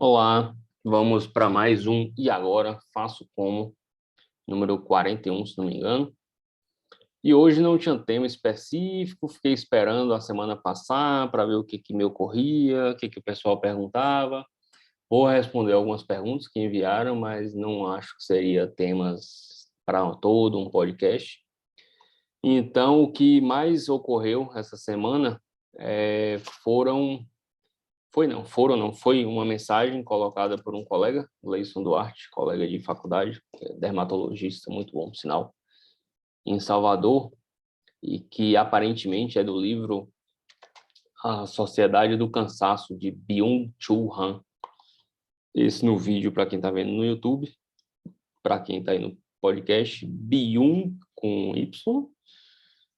Olá, vamos para mais um E Agora Faço Como, número 41, se não me engano. E hoje não tinha tema específico, fiquei esperando a semana passar para ver o que me ocorria, o que o pessoal perguntava. Vou responder algumas perguntas que enviaram, mas não acho que seria temas para todo um podcast. Então, o que mais ocorreu essa semana foram foi uma mensagem colocada por um colega, Leison Duarte, colega de faculdade, dermatologista, muito bom, por sinal, em Salvador, e que aparentemente é do livro A Sociedade do Cansaço, de Byung-Chul Han. Esse no vídeo, para quem está vendo no YouTube, para quem está aí no podcast, Byung com Y,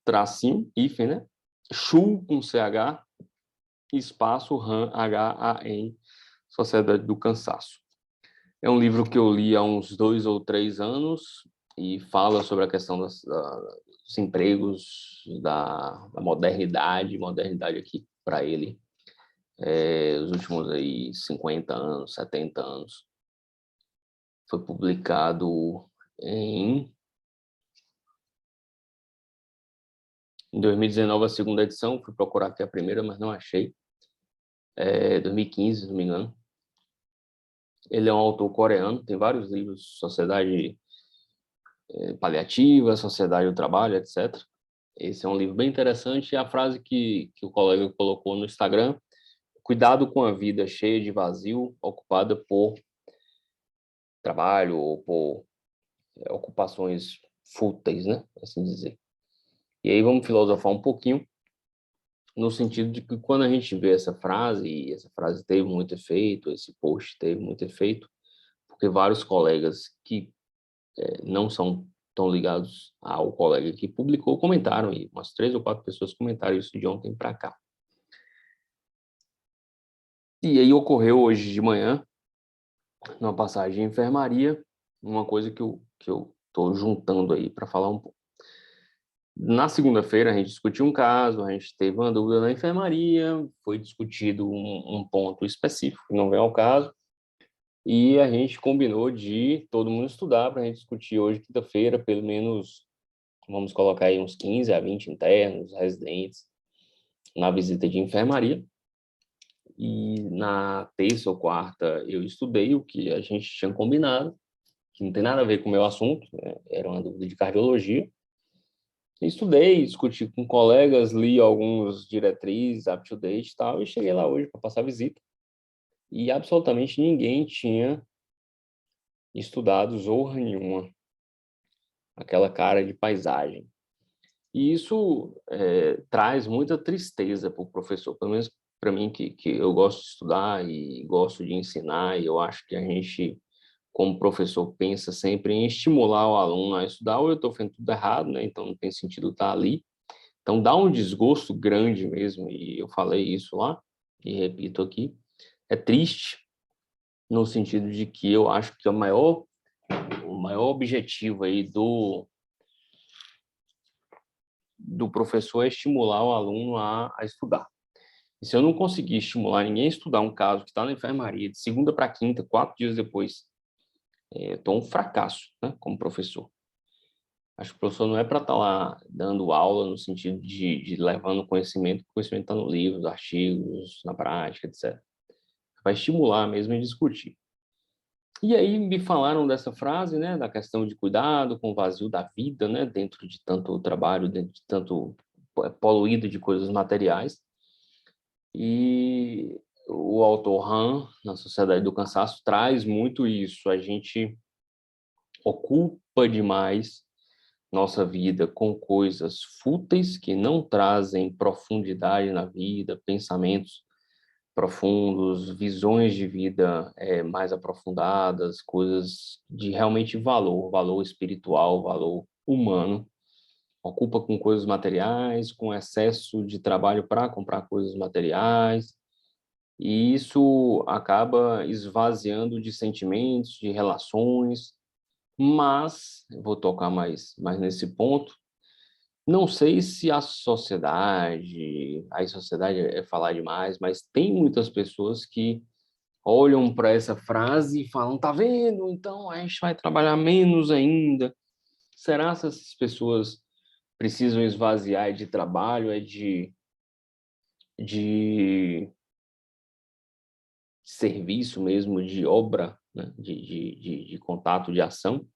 tracinho, hífen, né? Chul com CH, espaço Han, H-A-N, Sociedade do Cansaço. É um livro que eu li há uns 2 ou 3 anos e fala sobre a questão dos empregos, da modernidade aqui para ele, os últimos aí 50 anos, 70 anos. Foi publicado em 2019 a segunda edição, fui procurar aqui a primeira, mas não achei. 2015, se não me engano. Ele é um autor coreano, tem vários livros, Sociedade Paliativa, Sociedade do Trabalho, etc. Esse é um livro bem interessante. E a frase que o colega colocou no Instagram: cuidado com a vida cheia de vazio, ocupada por trabalho ou por ocupações fúteis, né? Assim dizer. E aí vamos filosofar um pouquinho, no sentido de que quando a gente vê essa frase, e essa frase teve muito efeito, esse post teve muito efeito, porque vários colegas que não são tão ligados ao colega que publicou comentaram, e umas 3 ou 4 pessoas comentaram isso de ontem para cá. E aí ocorreu hoje de manhã, numa passagem de enfermaria, uma coisa que eu estou juntando aí para falar um pouco. Na segunda-feira, a gente discutiu um caso, a gente teve uma dúvida na enfermaria, foi discutido um ponto específico, que não vem ao caso, e a gente combinou de todo mundo estudar para a gente discutir hoje, quinta-feira, pelo menos, vamos colocar aí uns 15 a 20 internos, residentes, na visita de enfermaria. E na terça ou quarta eu estudei o que a gente tinha combinado, que não tem nada a ver com o meu assunto, né? Era uma dúvida de cardiologia. Estudei, discuti com colegas, li alguns diretrizes, up-to-date e tal, e cheguei lá hoje para passar visita. E absolutamente ninguém tinha estudado zorra nenhuma, aquela cara de paisagem. E isso traz muita tristeza para o professor, pelo menos para mim, que eu gosto de estudar e gosto de ensinar, e eu acho que a gente, como professor, pensa sempre em estimular o aluno a estudar, ou eu estou fazendo tudo errado, né? Então não tem sentido estar ali. Então dá um desgosto grande mesmo, e eu falei isso lá, e repito aqui, é triste, no sentido de que eu acho que o maior objetivo aí do professor é estimular o aluno a estudar. E se eu não conseguir estimular ninguém a estudar um caso que está na enfermaria de segunda para quinta, 4 dias depois, eu estou um fracasso, né, como professor. Acho que o professor não é para estar lá dando aula no sentido de levando conhecimento, o conhecimento está no livro, nos artigos, na prática, etc. Vai estimular mesmo e discutir. E aí me falaram dessa frase, né, da questão de cuidado com o vazio da vida, né, dentro de tanto trabalho, dentro de tanto poluído de coisas materiais. E o autor Han, na Sociedade do Cansaço, traz muito isso. A gente ocupa demais nossa vida com coisas fúteis que não trazem profundidade na vida, pensamentos profundos, visões de vida mais aprofundadas, coisas de realmente valor, valor espiritual, valor humano. Ocupa com coisas materiais, com excesso de trabalho para comprar coisas materiais, e isso acaba esvaziando de sentimentos, de relações, mas, eu vou tocar mais nesse ponto, não sei se a sociedade é falar demais, mas tem muitas pessoas que olham para essa frase e falam, tá vendo? Então a gente vai trabalhar menos ainda. Será que essas pessoas precisam esvaziar de trabalho, de serviço mesmo, de obra, né? de contato, de ação?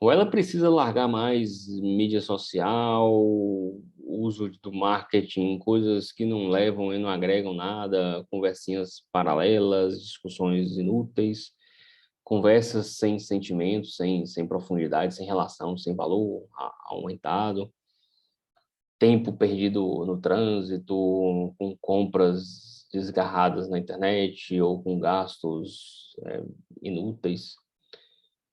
Ou ela precisa largar mais mídia social, uso do marketing, coisas que não levam e não agregam nada, conversinhas paralelas, discussões inúteis, conversas sem sentimento, sem profundidade, sem relação, sem valor aumentado, tempo perdido no trânsito, com compras desgarradas na internet ou com gastos inúteis,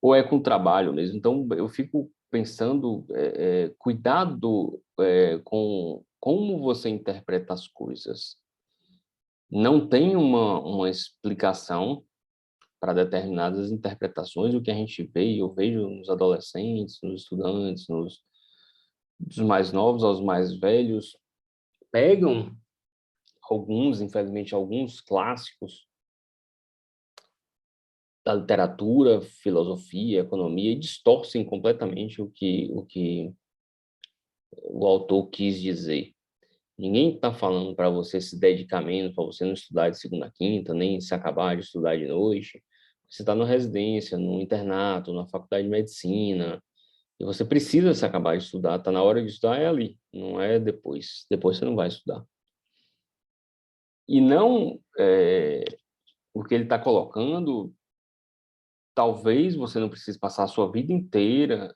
ou é com trabalho mesmo. Então, eu fico pensando, cuidado com como você interpreta as coisas. Não tem uma explicação para determinadas interpretações. O que a gente vê, eu vejo nos adolescentes, nos estudantes, dos mais novos aos mais velhos, pegam alguns, infelizmente, alguns clássicos da literatura, filosofia, economia, e distorcem completamente o que o autor quis dizer. Ninguém está falando para você se dedicar menos, para você não estudar de segunda a quinta, nem se acabar de estudar de noite. Você está na residência, no internato, na faculdade de medicina, e você precisa se acabar de estudar. Está na hora de estudar, é ali, não é depois. Depois você não vai estudar. E não o que ele está colocando, talvez você não precise passar a sua vida inteira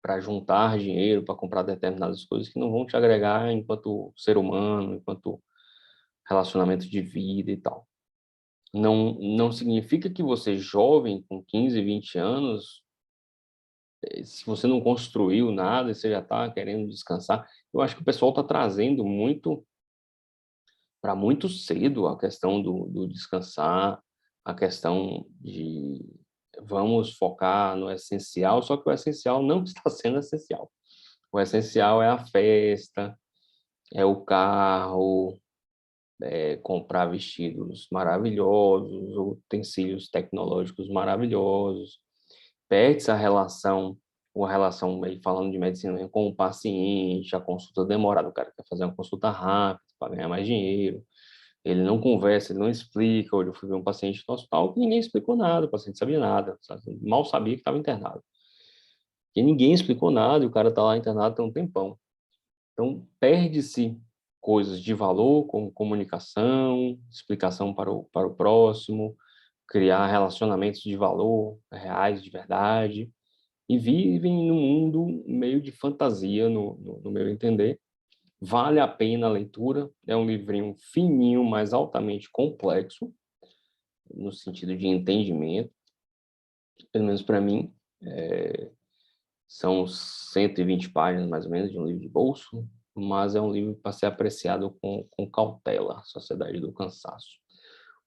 para juntar dinheiro, para comprar determinadas coisas que não vão te agregar enquanto ser humano, enquanto relacionamento de vida e tal. Não significa que você, jovem, com 15, 20 anos, se você não construiu nada, você já está querendo descansar. Eu acho que o pessoal está trazendo muito, para muito cedo, a questão do descansar, a questão de vamos focar no essencial, só que o essencial não está sendo essencial. O essencial é a festa, é o carro, comprar vestidos maravilhosos, utensílios tecnológicos maravilhosos. Perde-se uma relação aí falando de medicina mesmo, com o paciente, a consulta demorada, o cara quer fazer uma consulta rápida para ganhar mais dinheiro, ele não conversa, ele não explica. Hoje eu fui ver um paciente no hospital que ninguém explicou nada, o paciente sabia nada, sabe? Mal sabia que estava internado. E ninguém explicou nada e o cara está lá internado tem um tempão. Então, perde-se coisas de valor, como comunicação, explicação para o próximo, criar relacionamentos de valor, reais, de verdade, e vivem num mundo meio de fantasia, no meu entender. Vale a pena a leitura, é um livrinho fininho, mas altamente complexo, no sentido de entendimento, pelo menos para mim. São 120 páginas, mais ou menos, de um livro de bolso, mas é um livro para ser apreciado com cautela, Sociedade do Cansaço.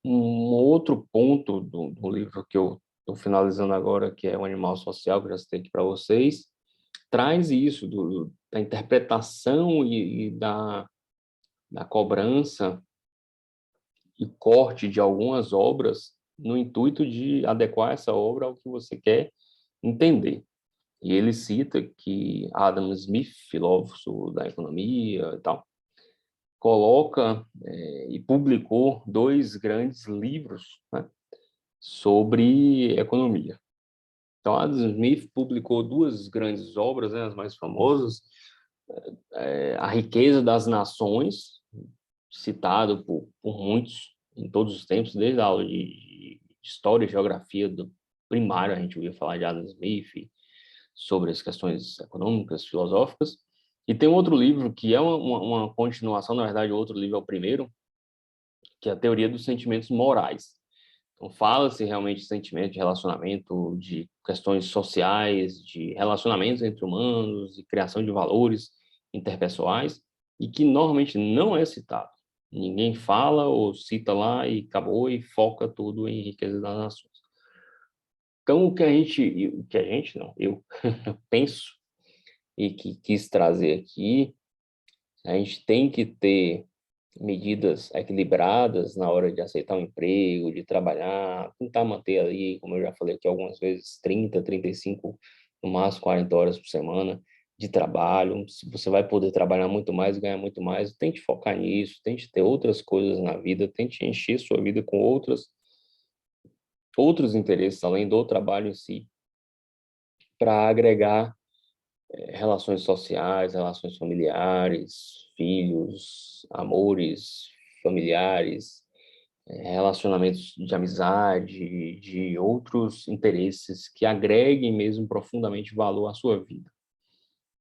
Um outro ponto do livro que eu estou finalizando agora, que é O Animal Social, que eu já citei aqui para vocês, traz isso da interpretação e da cobrança e corte de algumas obras no intuito de adequar essa obra ao que você quer entender. E ele cita que Adam Smith, filósofo da economia e tal, coloca e publicou 2 grandes livros, né, sobre economia. Então, Adam Smith publicou 2 grandes obras, né, as mais famosas, A Riqueza das Nações, citado por muitos em todos os tempos, desde a aula de História e Geografia do primário, a gente ouvia falar de Adam Smith, sobre as questões econômicas, filosóficas. E tem outro livro que é uma continuação, na verdade, o outro livro é o primeiro, que é a Teoria dos Sentimentos Morais. Então, fala-se realmente de sentimento, de relacionamento, de questões sociais, de relacionamentos entre humanos, de criação de valores interpessoais, e que normalmente não é citado. Ninguém fala ou cita lá e acabou e foca tudo em riqueza das nações. Então, o que a gente não, eu penso e que quis trazer aqui, a gente tem que ter medidas equilibradas na hora de aceitar um emprego, de trabalhar, tentar manter ali, como eu já falei aqui algumas vezes, 30, 35, no máximo 40 horas por semana de trabalho. Se você vai poder trabalhar muito mais, ganhar muito mais, tente focar nisso, tente ter outras coisas na vida, tente encher sua vida com outros interesses, além do trabalho em si, para agregar relações sociais, relações familiares, filhos, amores familiares, relacionamentos de amizade, de outros interesses que agreguem mesmo profundamente valor à sua vida.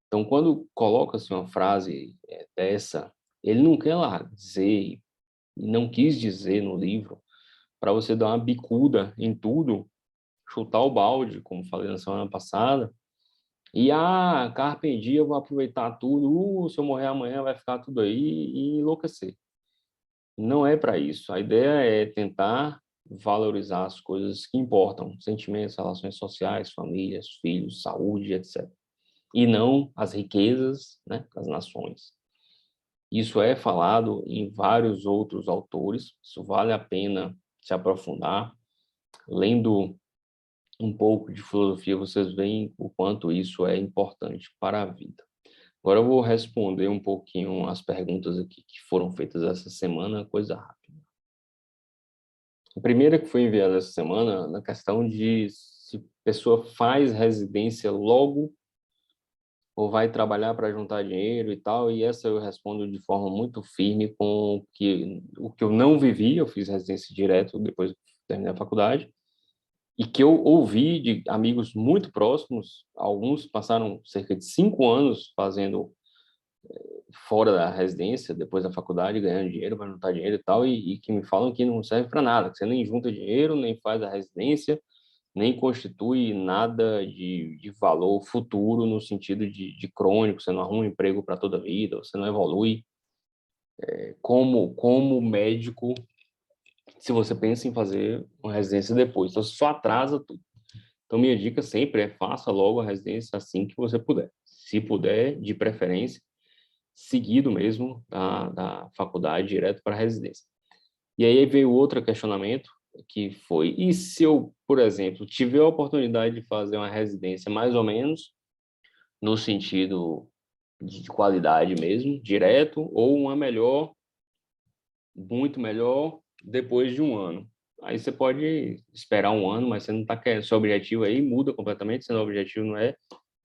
Então, quando coloca-se uma frase dessa, ele não quer lá dizer, e não quis dizer no livro, para você dar uma bicuda em tudo, chutar o balde, como falei na semana passada, e, carpe diem, eu vou aproveitar tudo, se eu morrer amanhã vai ficar tudo aí e enlouquecer. Não é para isso. A ideia é tentar valorizar as coisas que importam, sentimentos, relações sociais, famílias, filhos, saúde, etc. E não as riquezas, né, das nações. Isso é falado em vários outros autores, isso vale a pena se aprofundar. Lendo um pouco de filosofia, vocês veem o quanto isso é importante para a vida. Agora eu vou responder um pouquinho as perguntas aqui que foram feitas essa semana, coisa rápida. A primeira que foi enviada essa semana, na questão de se a pessoa faz residência logo ou vai trabalhar para juntar dinheiro e tal, e essa eu respondo de forma muito firme com o que eu não vivi, eu fiz residência direto depois que terminei a faculdade, e que eu ouvi de amigos muito próximos, alguns passaram cerca de 5 anos fazendo fora da residência, depois da faculdade, ganhando dinheiro para juntar dinheiro e tal, e que me falam que não serve para nada, que você nem junta dinheiro, nem faz a residência, nem constitui nada de valor futuro no sentido de crônico, você não arruma um emprego para toda a vida, você não evolui como médico se você pensa em fazer uma residência depois. Então, você só atrasa tudo. Então, minha dica sempre é faça logo a residência assim que você puder. Se puder, de preferência, seguido mesmo da faculdade direto para a residência. E aí veio outro questionamento, que foi, e se eu, por exemplo, tiver a oportunidade de fazer uma residência mais ou menos, no sentido de qualidade mesmo, direto, ou uma melhor, muito melhor, depois de um ano? Aí você pode esperar um ano, mas você não está querendo, seu objetivo aí muda completamente, seu objetivo não é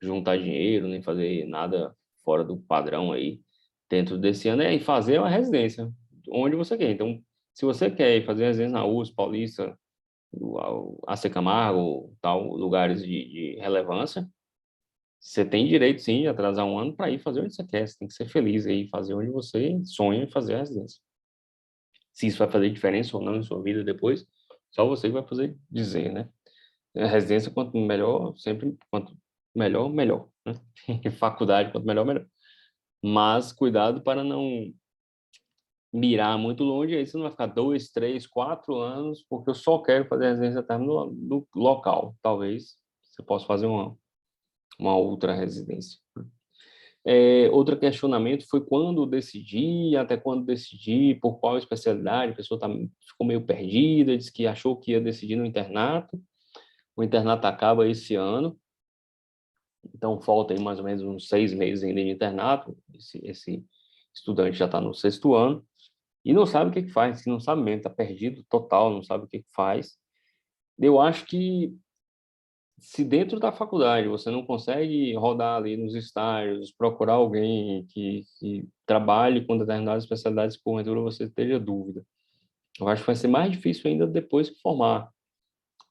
juntar dinheiro, nem fazer nada fora do padrão aí, dentro desse ano, é ir fazer uma residência, onde você quer. Então, se você quer ir fazer residência na USP, Paulista, AC Camargo, tal, lugares de relevância, você tem direito, sim, de atrasar um ano para ir fazer onde você quer. Você tem que ser feliz aí, fazer onde você sonha em fazer a residência. Se isso vai fazer diferença ou não em sua vida depois, só você que vai fazer dizer, né? A residência, quanto melhor, sempre, quanto melhor, melhor, né? Faculdade, quanto melhor, melhor. Mas cuidado para não mirar muito longe, aí você não vai ficar 2, 3, 4 anos, porque eu só quero fazer residência térmica no local. Talvez você possa fazer uma outra residência. Outro questionamento foi quando decidi, até quando decidi, por qual especialidade, a pessoa ficou meio perdida, disse que achou que ia decidir no internato, o internato acaba esse ano, então falta aí mais ou menos uns 6 meses ainda de internato, esse estudante já está no 6º ano, e não sabe o que faz, não sabe mesmo, está perdido total, não sabe o que faz. Eu acho que se dentro da faculdade você não consegue rodar ali nos estágios, procurar alguém que trabalhe com determinadas especialidades, porventura você esteja dúvida. Eu acho que vai ser mais difícil ainda depois que formar.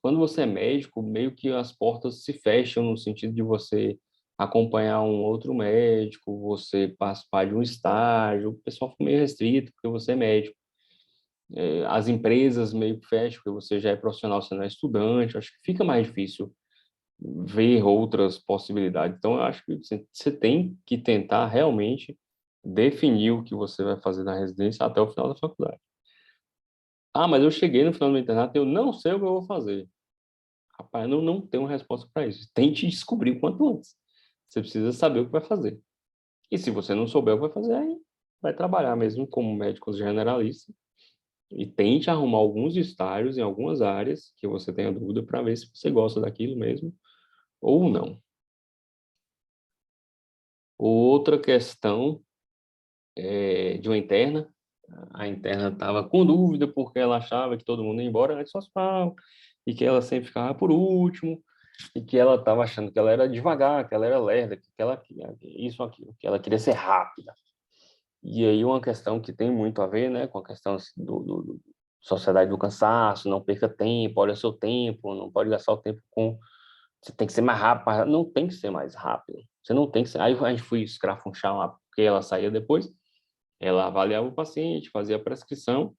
Quando você é médico, meio que as portas se fecham no sentido de você acompanhar um outro médico, você participar de um estágio, o pessoal fica meio restrito porque você é médico. As empresas meio que fecham porque você já é profissional, você não é estudante. Acho que fica mais difícil ver outras possibilidades. Então, eu acho que você tem que tentar realmente definir o que você vai fazer na residência até o final da faculdade. Ah, mas eu cheguei no final do internato e eu não sei o que eu vou fazer. Rapaz, eu não tenho resposta para isso. Tente descobrir o quanto antes. Você precisa saber o que vai fazer. E se você não souber o que vai fazer, aí vai trabalhar mesmo como médico generalista e tente arrumar alguns estágios em algumas áreas que você tenha dúvida para ver se você gosta daquilo mesmo ou não. Outra questão é de uma interna. A interna estava com dúvida porque ela achava que todo mundo ia embora antes do hospital e que ela sempre ficava por último e que ela estava achando que ela era devagar, que ela era lerda, que ela isso aquilo, que ela queria ser rápida. E aí uma questão que tem muito a ver, né, com a questão do sociedade do cansaço, não perca tempo, olha o seu tempo, não pode gastar o tempo com... Você tem que ser mais rápido, não tem que ser mais rápido. Você não tem que ser... Aí a gente foi escrafunchar lá, porque ela saía depois, ela avaliava o paciente, fazia a prescrição,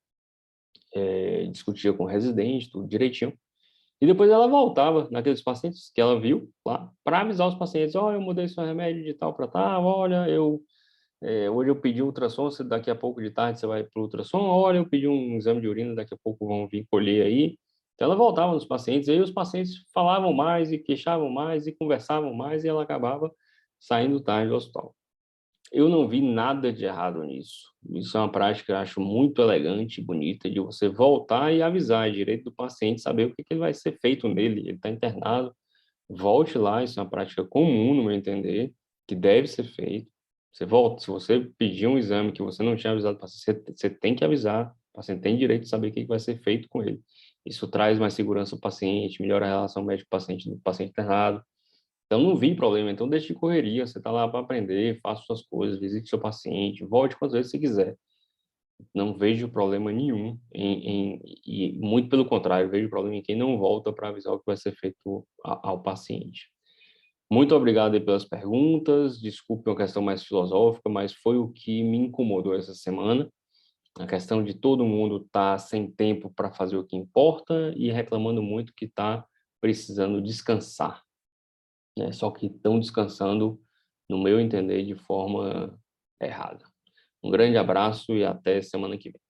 discutia com o residente, tudo direitinho. E depois ela voltava naqueles pacientes que ela viu lá, para avisar os pacientes, olha, eu mudei seu remédio de tal para tal, olha, hoje eu pedi um ultrassom, daqui a pouco de tarde você vai para o ultrassom, olha, eu pedi um exame de urina, daqui a pouco vão vir colher aí. Então ela voltava nos pacientes, e aí os pacientes falavam mais e queixavam mais e conversavam mais e ela acabava saindo tarde do hospital. Eu não vi nada de errado nisso. Isso é uma prática que eu acho muito elegante e bonita, de você voltar e avisar direito do paciente, saber o que vai ser feito nele. Ele está internado, volte lá, isso é uma prática comum, no meu entender, que deve ser feito. Você volta, se você pedir um exame que você não tinha avisado o paciente, você tem que avisar, o paciente tem direito de saber o que vai ser feito com ele. Isso traz mais segurança ao paciente, melhora a relação médico-paciente do paciente internado. Então, não vi problema. Então, deixe de correria. Você está lá para aprender, faça suas coisas, visite seu paciente, volte quantas vezes você quiser. Não vejo problema nenhum e muito pelo contrário, vejo problema em quem não volta para avisar o que vai ser feito ao paciente. Muito obrigado aí pelas perguntas. Desculpe uma questão mais filosófica, mas foi o que me incomodou essa semana. A questão de todo mundo estar sem tempo para fazer o que importa e reclamando muito que está precisando descansar, né? Só que estão descansando, no meu entender, de forma errada. Um grande abraço e até semana que vem.